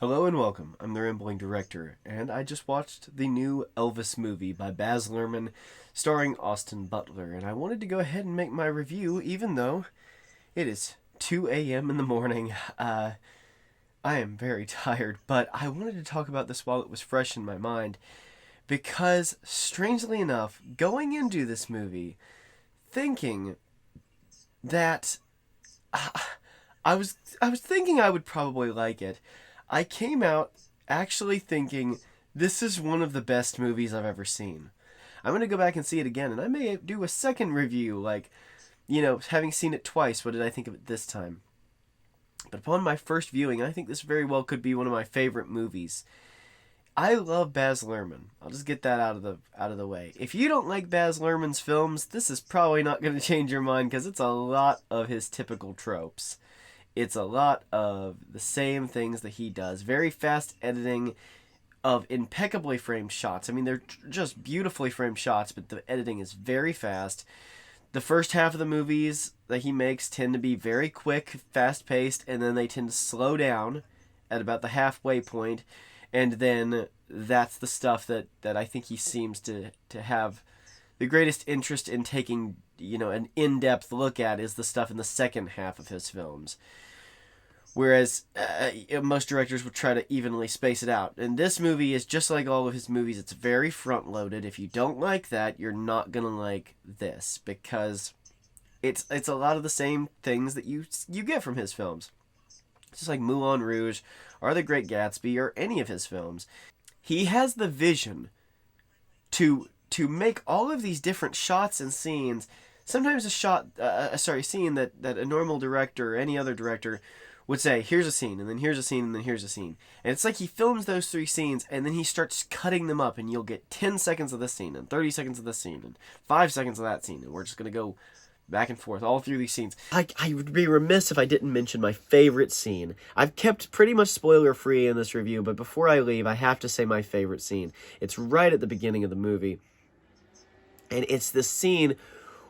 Hello and welcome. I'm the Rambling Director, and I just watched the new Elvis movie by Baz Luhrmann, starring Austin Butler, and I wanted to go ahead and make my review, even though it is 2 a.m. in the morning. I am very tired, but I wanted to talk about this while it was fresh in my mind, because, strangely enough, going into this movie, thinking that I was thinking I would probably like it. I came out actually thinking this is one of the best movies I've ever seen. I'm going to go back and see it again, and I may do a second review, like, having seen it twice, what did I think of it this time? But upon my first viewing, I think this very well could be one of my favorite movies. I love Baz Luhrmann. I'll just get that out of the way. If you don't like Baz Luhrmann's films, this is probably not going to change your mind, because it's a lot of his typical tropes. It's a lot of the same things that he does. Very fast editing of impeccably framed shots. I mean, they're just beautifully framed shots, but the editing is very fast. The first half of the movies that he makes tend to be very quick, fast-paced, and then they tend to slow down at about the halfway point, and then that's the stuff that I think he seems to have the greatest interest in taking, an in-depth look at, is the stuff in the second half of his films. Whereas most directors would try to evenly space it out. And this movie is just like all of his movies. It's very front-loaded. If you don't like that, you're not going to like this, because it's a lot of the same things that you get from his films. Just like Moulin Rouge or The Great Gatsby or any of his films. He has the vision to make all of these different shots and scenes. Sometimes a scene that a normal director or any other director would say, here's a scene, and then here's a scene, and then here's a scene. And it's like he films those three scenes, and then he starts cutting them up, and you'll get 10 seconds of this scene, and 30 seconds of this scene, and 5 seconds of that scene, and we're just going to go back and forth all through these scenes. I would be remiss if I didn't mention my favorite scene. I've kept pretty much spoiler-free in this review, but before I leave, I have to say my favorite scene. It's right at the beginning of the movie, and it's the scene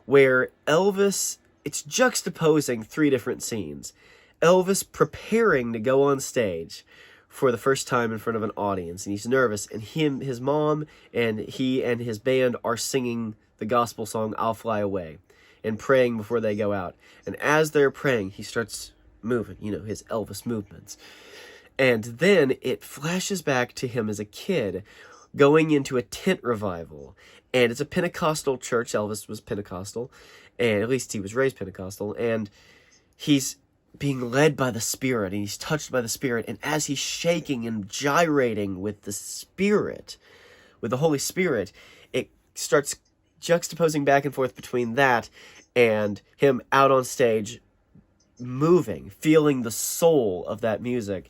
where Elvis, it's juxtaposing three different scenes. Elvis preparing to go on stage for the first time in front of an audience, and he's nervous, and his mom, and he and his band are singing the gospel song, I'll Fly Away, and praying before they go out. And as they're praying, he starts moving, his Elvis movements. And then it flashes back to him as a kid going into a tent revival, and it's a Pentecostal church. Elvis was Pentecostal, and at least he was raised Pentecostal, and he's being led by the Spirit, and he's touched by the Spirit, and as he's shaking and gyrating with the Spirit, with the Holy Spirit, it starts juxtaposing back and forth between that and him out on stage, moving, feeling the soul of that music.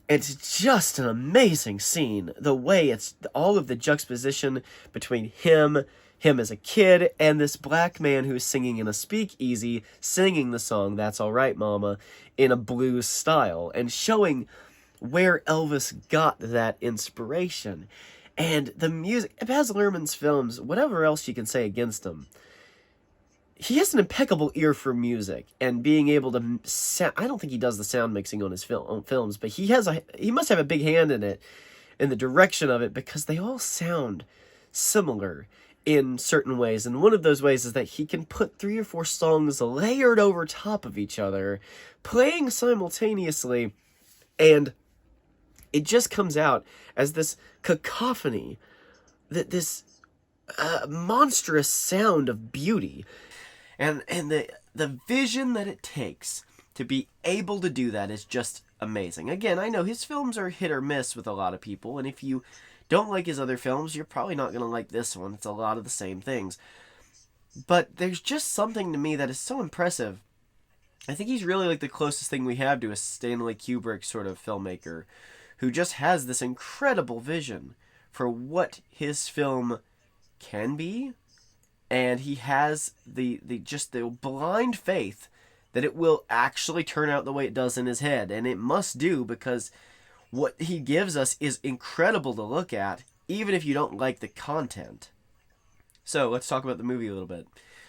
It's just an amazing scene, the way it's all of the juxtaposition between him as a kid, and this black man who's singing in a speakeasy, singing the song, That's All Right, Mama, in a blues style, and showing where Elvis got that inspiration. And the music, Baz Luhrmann's films, whatever else you can say against them, he has an impeccable ear for music, and being able to I don't think he does the sound mixing on his films, but he must have a big hand in it, in the direction of it, because they all sound similar in certain ways, and one of those ways is that he can put 3 or 4 songs layered over top of each other, playing simultaneously, and it just comes out as this cacophony, this monstrous sound of beauty, and the vision that it takes to be able to do that is just amazing. Again, I know his films are hit or miss with a lot of people, and if you don't like his other films, you're probably not going to like this one. It's a lot of the same things. But there's just something to me that is so impressive. I think he's really like the closest thing we have to a Stanley Kubrick sort of filmmaker, who just has this incredible vision for what his film can be, and he has the blind faith that it will actually turn out the way it does in his head, and it must do, because what he gives us is incredible to look at, even if you don't like the content. So, let's talk about the movie a little bit.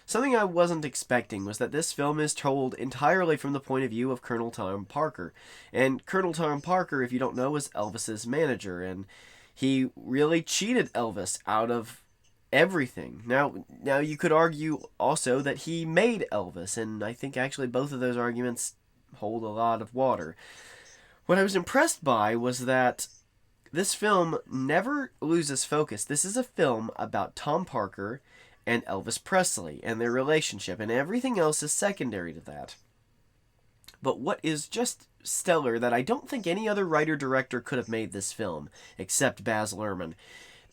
Something I wasn't expecting was that this film is told entirely from the point of view of Colonel Tom Parker. And Colonel Tom Parker, if you don't know, was Elvis's manager, and he really cheated Elvis out of everything. Now you could argue also that he made Elvis, and I think actually both of those arguments hold a lot of water. What I was impressed by was that this film never loses focus. This is a film about Tom Parker and Elvis Presley and their relationship, and everything else is secondary to that. But what is just stellar, that I don't think any other writer-director could have made this film, except Baz Luhrmann,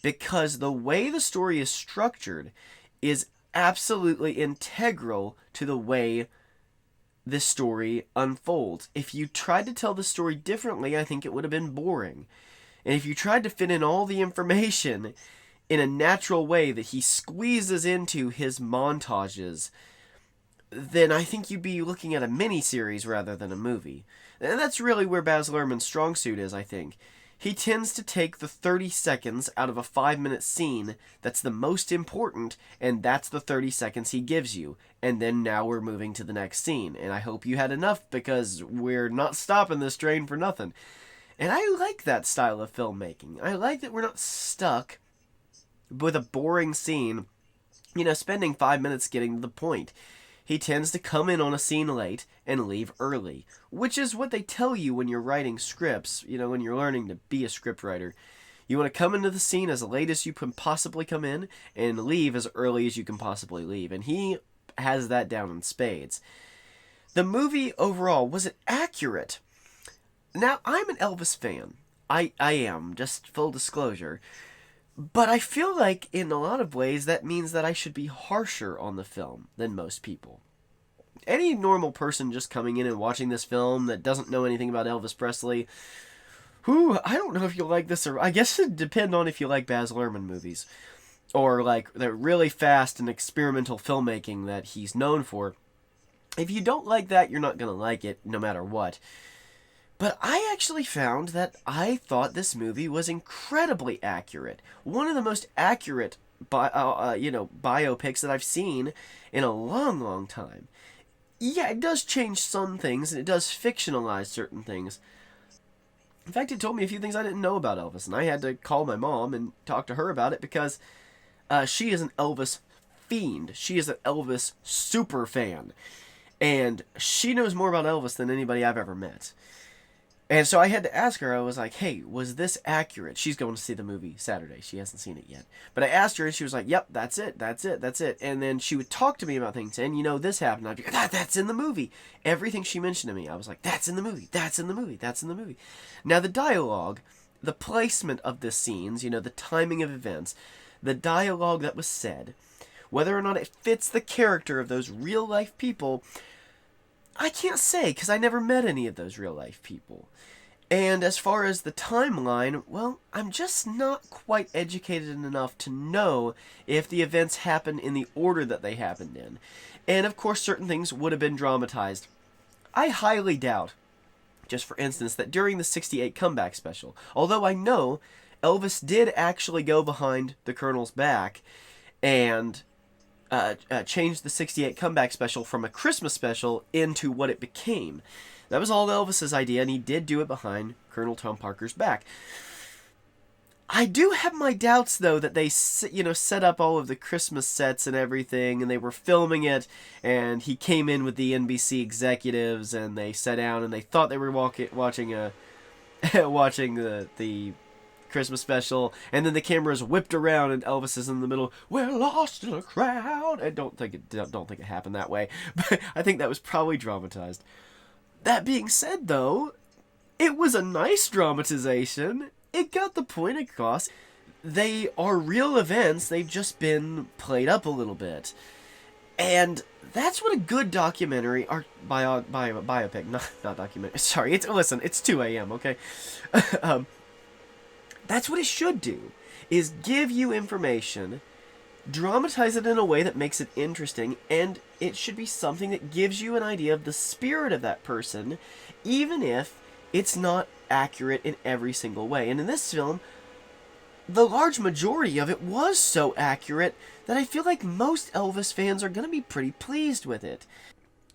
because the way the story is structured is absolutely integral to the way this story unfolds. If you tried to tell the story differently, I think it would have been boring. And if you tried to fit in all the information in a natural way that he squeezes into his montages, then I think you'd be looking at a mini-series rather than a movie. And that's really where Baz Luhrmann's strong suit is, I think. He tends to take the 30 seconds out of a 5-minute scene that's the most important, and that's the 30 seconds he gives you. And then now we're moving to the next scene. And I hope you had enough, because we're not stopping this train for nothing. And I like that style of filmmaking. I like that we're not stuck with a boring scene, spending 5 minutes getting to the point. He tends to come in on a scene late and leave early, which is what they tell you when you're writing scripts, when you're learning to be a scriptwriter. You want to come into the scene as late as you can possibly come in and leave as early as you can possibly leave. And he has that down in spades. The movie overall, was it accurate? Now, I'm an Elvis fan. I am, just full disclosure. But I feel like in a lot of ways that means that I should be harsher on the film than most people. Any normal person just coming in and watching this film that doesn't know anything about Elvis Presley, I don't know if you'll like this, or I guess it'd depend on if you like Baz Luhrmann movies, or like the really fast and experimental filmmaking that he's known for. If you don't like that, you're not going to like it no matter what. But I actually found that I thought this movie was incredibly accurate. One of the most accurate, biopics that I've seen in a long, long time. Yeah, it does change some things, and it does fictionalize certain things. In fact, it told me a few things I didn't know about Elvis, and I had to call my mom and talk to her about it because she is an Elvis fiend. She is an Elvis super fan. And she knows more about Elvis than anybody I've ever met. And so I had to ask her, I was like, hey, was this accurate? She's going to see the movie Saturday. She hasn't seen it yet. But I asked her, and she was like, yep, that's it. And then she would talk to me about things, and, this happened. I'd be like, that's in the movie. Everything she mentioned to me, I was like, that's in the movie. Now, the dialogue, the placement of the scenes, the timing of events, the dialogue that was said, whether or not it fits the character of those real-life people, I can't say, because I never met any of those real-life people. And as far as the timeline, well, I'm just not quite educated enough to know if the events happened in the order that they happened in. And of course, certain things would have been dramatized. I highly doubt, just for instance, that during the '68 comeback special, although I know Elvis did actually go behind the Colonel's back and changed the '68 comeback special from a Christmas special into what it became. That was all Elvis's idea, and he did do it behind Colonel Tom Parker's back. I do have my doubts, though, that they, set up all of the Christmas sets and everything, and they were filming it, and he came in with the NBC executives, and they sat down, and they thought they were watching the Christmas special, and then the camera's whipped around, and Elvis is in the middle. We're lost in a crowd. I don't think it happened that way, but I think that was probably dramatized. That being said, though, it was a nice dramatization. It got the point across. They are real events. They've just been played up a little bit. And that's what a good documentary, or biopic, not documentary. Sorry, it's 2 a.m., okay? That's what it should do, is give you information, dramatize it in a way that makes it interesting, and it should be something that gives you an idea of the spirit of that person, even if it's not accurate in every single way. And in this film, the large majority of it was so accurate that I feel like most Elvis fans are going to be pretty pleased with it.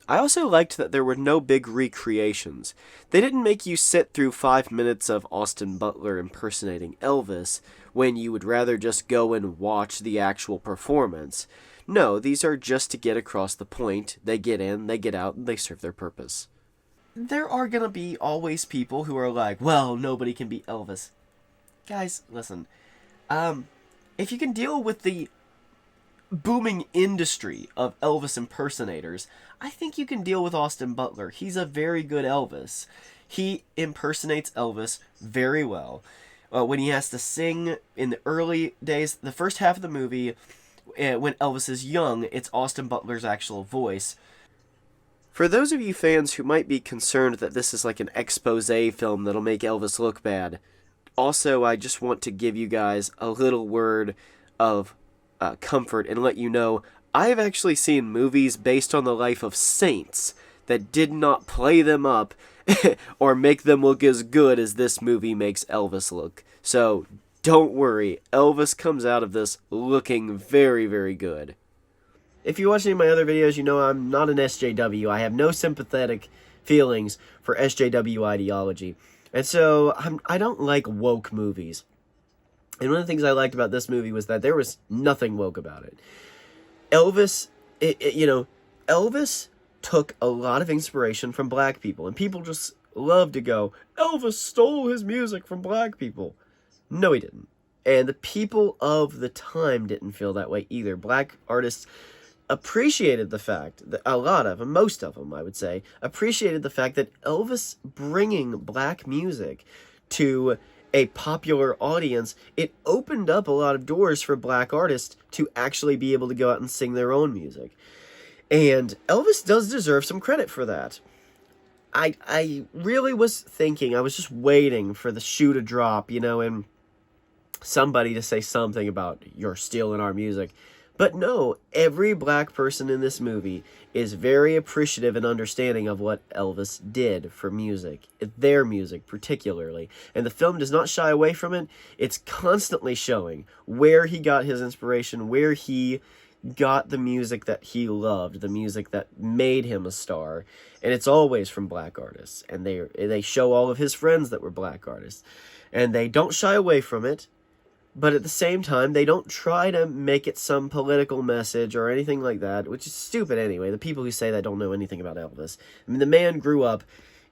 I also liked that there were no big recreations. They didn't make you sit through 5 minutes of Austin Butler impersonating Elvis when you would rather just go and watch the actual performance. No, these are just to get across the point. They get in, they get out, and they serve their purpose. There are going to be always people who are like, well, nobody can beat Elvis. Guys, listen. If you can deal with the booming industry of Elvis impersonators, I think you can deal with Austin Butler. He's a very good Elvis. He impersonates Elvis very well. When he has to sing in the early days, the first half of the movie, when Elvis is young, it's Austin Butler's actual voice. For those of you fans who might be concerned that this is like an expose film that'll make Elvis look bad, also, I just want to give you guys a little word of comfort and let you know I have actually seen movies based on the life of saints that did not play them up or make them look as good as this movie makes Elvis look. So, don't worry, Elvis comes out of this looking very, very good. If you watch any of my other videos, you know I'm not an SJW. I have no sympathetic feelings for SJW ideology. And so, I don't like woke movies. And one of the things I liked about this movie was that there was nothing woke about it. Elvis, Elvis took a lot of inspiration from black people. And people just love to go, Elvis stole his music from black people. No, he didn't. And the people of the time didn't feel that way either. Black artists appreciated the fact that most of them, I would say, appreciated the fact that Elvis bringing black music to a popular audience, it opened up a lot of doors for black artists to actually be able to go out and sing their own music. And Elvis does deserve some credit for that. I really was thinking, I was just waiting for the shoe to drop, and somebody to say something about, you're stealing our music. But no, every black person in this movie is very appreciative and understanding of what Elvis did for music, their music particularly. And the film does not shy away from it. It's constantly showing where he got his inspiration, where he got the music that he loved, the music that made him a star. And it's always from black artists. And they show all of his friends that were black artists. And they don't shy away from it. But at the same time, they don't try to make it some political message or anything like that, which is stupid anyway. The people who say that don't know anything about Elvis. I mean, the man grew up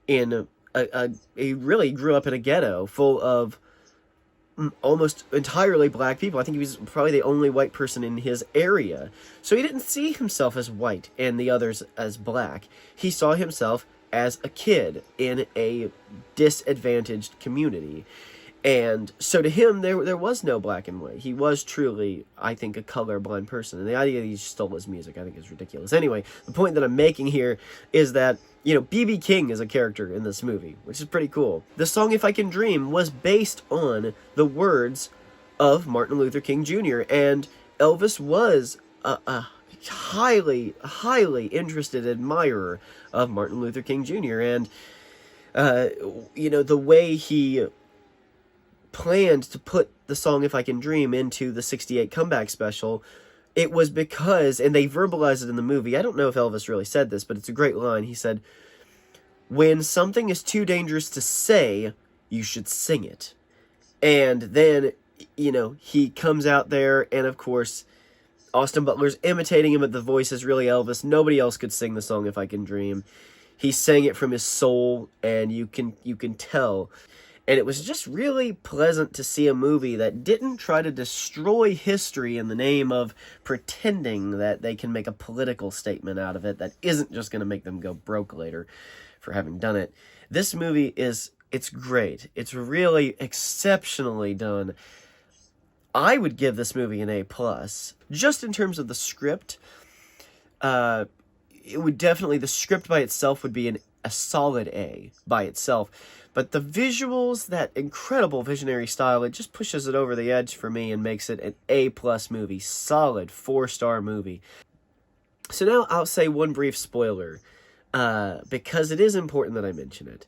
in he really grew up in a ghetto full of almost entirely black people. I think he was probably the only white person in his area. So he didn't see himself as white and the others as black. He saw himself as a kid in a disadvantaged community. And so to him, there was no black and white. He was truly, I think, a colorblind person. And the idea that he stole his music, I think, is ridiculous. Anyway, the point that I'm making here is that, B.B. King is a character in this movie, which is pretty cool. The song If I Can Dream was based on the words of Martin Luther King Jr. And Elvis was a highly, highly interested admirer of Martin Luther King Jr. And, the way he planned to put the song If I Can Dream into the 68 comeback special, it was because, and they verbalize it in the movie, I don't know if Elvis really said this, but it's a great line. He said, when something is too dangerous to say, you should sing it. And then, he comes out there, and of course, Austin Butler's imitating him, but the voice is really Elvis. Nobody else could sing the song If I Can Dream. He sang it from his soul, and you can tell. And it was just really pleasant to see a movie that didn't try to destroy history in the name of pretending that they can make a political statement out of it that isn't just going to make them go broke later for having done it. This movie it's great. It's really exceptionally done. I would give this movie an A+. Just in terms of the script, the script by itself would be a solid A by itself. But the visuals, that incredible visionary style, it just pushes it over the edge for me and makes it an A+ movie. Solid 4-star movie. So now I'll say one brief spoiler, because it is important that I mention it.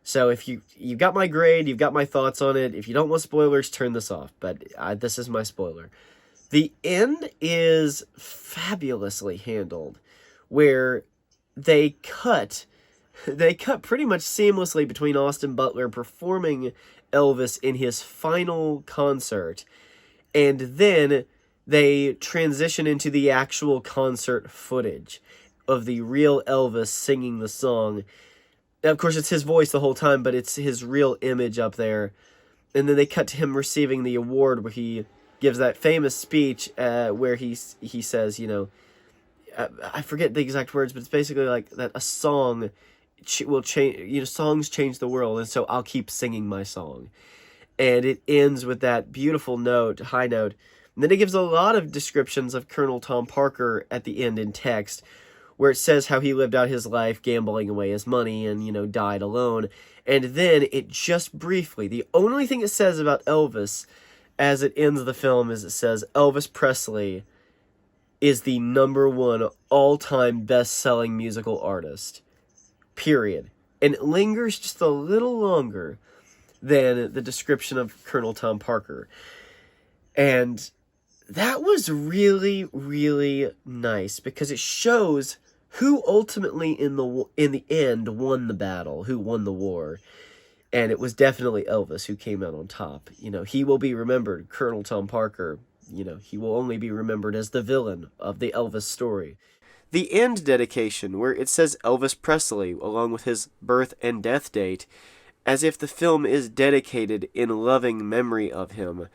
So if you got my grade, you've got my thoughts on it. If you don't want spoilers, turn this off. But this is my spoiler. The end is fabulously handled, where they cut pretty much seamlessly between Austin Butler performing Elvis in his final concert, and then they transition into the actual concert footage of the real Elvis singing the song. Now, of course, it's his voice the whole time, but it's his real image up there. And then they cut to him receiving the award, where he gives that famous speech where he says, you know, I forget the exact words, but it's basically like that a song will change, you know, songs change the world, and so I'll keep singing my song. And it ends with that beautiful note, high note. And then it gives a lot of descriptions of Colonel Tom Parker at the end in text, where it says how he lived out his life gambling away his money and, you know, died alone. And then it just briefly, the only thing it says about Elvis as it ends the film is it says Elvis Presley is the #1 all-time best-selling musical artist. Period. And it lingers just a little longer than the description of Colonel Tom Parker. And that was really, really nice, because it shows who ultimately in the end won the battle, who won the war. And it was definitely Elvis who came out on top. You know, he will be remembered. Colonel Tom Parker, you know, he will only be remembered as the villain of the Elvis story. The end dedication, where it says Elvis Presley, along with his birth and death date, as if the film is dedicated in loving memory of him,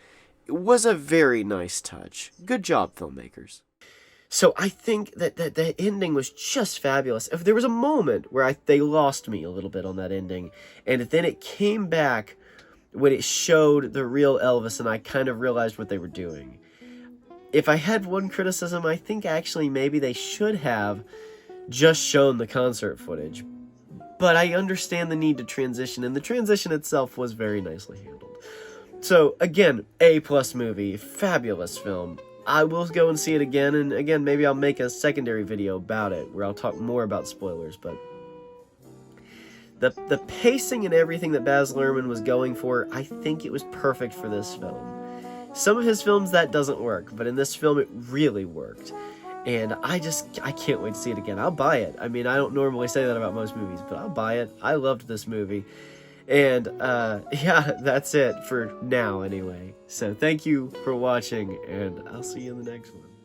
was a very nice touch. Good job, filmmakers. So I think that the ending was just fabulous. If there was a moment where they lost me a little bit on that ending, and then it came back when it showed the real Elvis, and I kind of realized what they were doing. If I had one criticism, I think actually maybe they should have just shown the concert footage. But I understand the need to transition, and the transition itself was very nicely handled. So, again, A+ movie, fabulous film. I will go and see it again, and again, maybe I'll make a secondary video about it, where I'll talk more about spoilers, but the pacing and everything that Baz Luhrmann was going for, I think it was perfect for this film. Some of his films, that doesn't work, but in this film, it really worked. And I can't wait to see it again. I'll buy it. I mean, I don't normally say that about most movies, but I'll buy it. I loved this movie. And, yeah, that's it for now, anyway. So, thank you for watching, and I'll see you in the next one.